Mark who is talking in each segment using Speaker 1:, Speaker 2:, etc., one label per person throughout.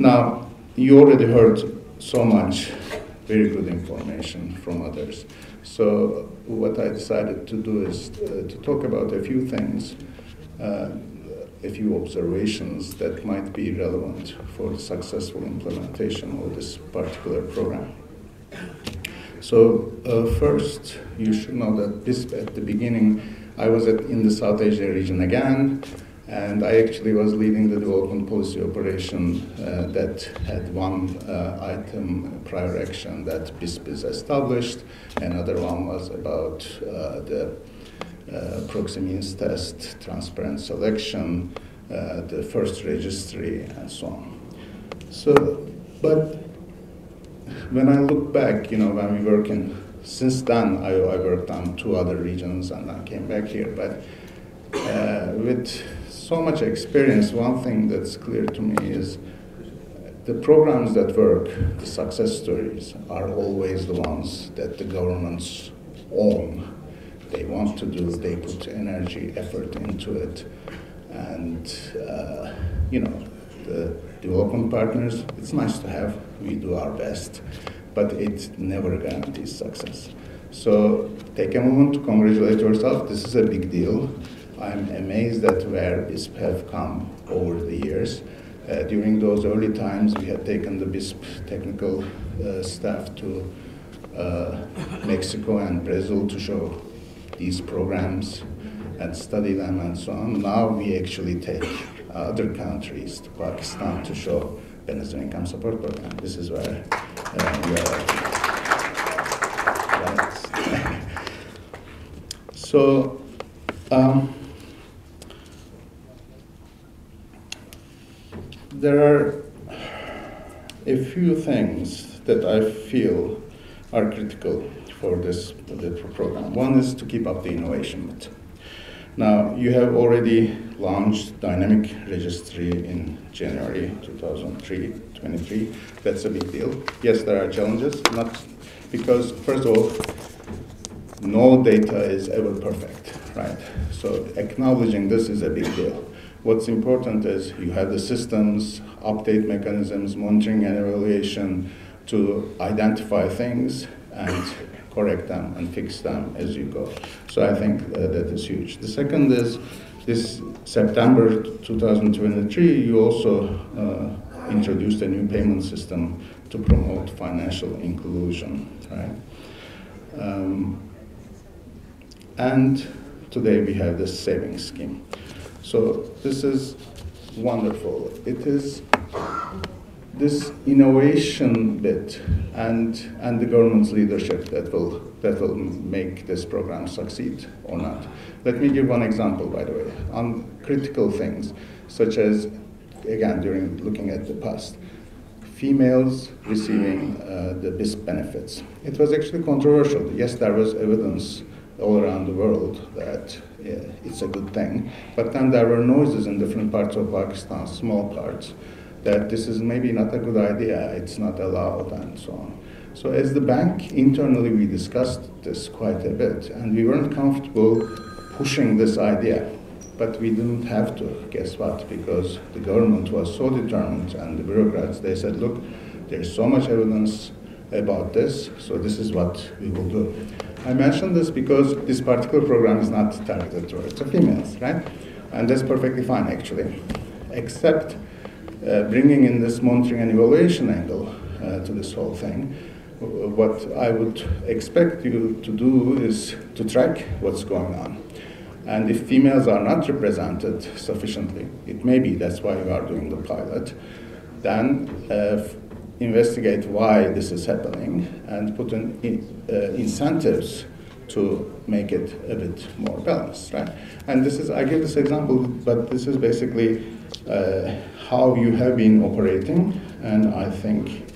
Speaker 1: Now, you already heard so much very good information from others. So what I decided to do is to talk about a few things, a few observations that might be relevant for the successful implementation of this particular program. So first, you should know that BISP at the beginning, I was in the South Asia region again, and I actually was leading the development policy operation that had one item, prior action, that BISP is established. Another one was about the proxy means test, transparent selection, the first registry, and so on. So, but when I look back, when we work since then, I worked on 2 other regions and I came back here. But with so much experience, one thing that's clear to me is the programs that work, the success stories, are always the ones that the governments own. They want to do, they put energy, effort into it. And, the development partners, it's nice to have, we do our best, but it never guarantees success. So take a moment to congratulate yourself. This is a big deal. I'm amazed at where BISP have come over the years. During those early times, we had taken the BISP technical staff to Mexico and Brazil to show these programs and study them and so on. Now we actually take other countries to Pakistan to show Venezuelan income support program. This is where we are at. So, there are a few things that I feel are critical for this program. One is to keep up the innovation bit. Now, you have already launched dynamic registry in January 2023. That's a big deal. Yes, there are challenges, not because, first of all, no data is ever perfect, right? So acknowledging this is a big deal. What's important is you have the systems, update mechanisms, monitoring and evaluation to identify things and correct them and fix them as you go. So I think that is huge. The second is this September 2023, you also introduced a new payment system to promote financial inclusion, right? And today we have this savings scheme. So this is wonderful. It is this innovation bit and the government's leadership that will make this program succeed or not. Let me give one example, by the way, on critical things, such as, again, during looking at the past, females receiving the BISP benefits. It was actually controversial. Yes, there was evidence all around the world that it's a good thing, but then there were noises in different parts of Pakistan, small parts, that this is maybe not a good idea, it's not allowed, and so on. So as the bank, internally we discussed this quite a bit, and we weren't comfortable pushing this idea, but we didn't have to, guess what, because the government was so determined, and the bureaucrats, they said, look, there's so much evidence about this, so this is what we will do. I mention this because this particular program is not targeted towards the females, right? And that's perfectly fine, actually, except bringing in this monitoring and evaluation angle to this whole thing. What I would expect you to do is to track what's going on. And if females are not represented sufficiently, it may be that's why we are doing the pilot, then investigate why this is happening and put in incentives to make it a bit more balanced, right? And this is, I give this example, but this is basically how you have been operating, and I think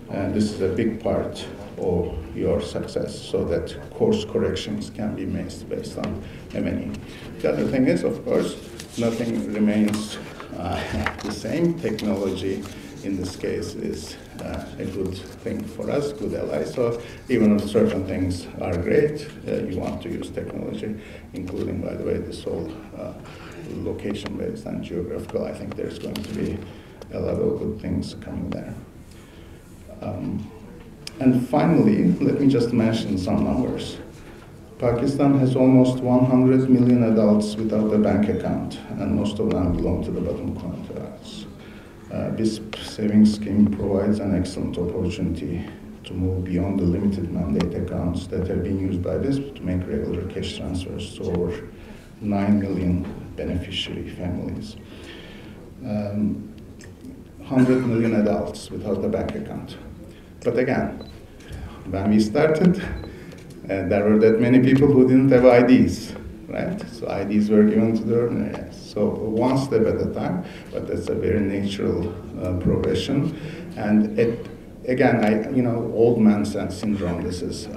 Speaker 1: this is a big part of your success, so that course corrections can be made based on M&E. The other thing is, of course, nothing remains the same. Technology, in this case, is a good thing for us, good ally. So even if certain things are great, you want to use technology, including, by the way, this whole location-based and geographical. I think there's going to be a lot of good things coming there. And finally, let me just mention some numbers. Pakistan has almost 100 million adults without a bank account, and most of them belong to the bottom quintiles. BISP savings scheme provides an excellent opportunity to move beyond the limited mandate accounts that have been used by BISP to make regular cash transfers to over 9 million beneficiary families. 100 million adults without a bank account. But again, when we started, there were that many people who didn't have IDs, right? So IDs were given to the ordinaries. So one step at a time, but that's a very natural progression. And again, old man syndrome,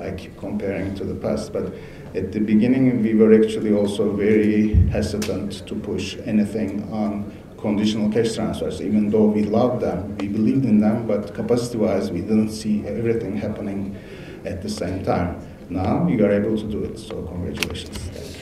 Speaker 1: I keep comparing to the past, but at the beginning we were actually also very hesitant to push anything on conditional cash transfers, even though we loved them, we believed in them, but capacity-wise, we didn't see everything happening at the same time. Now, you are able to do it, so congratulations.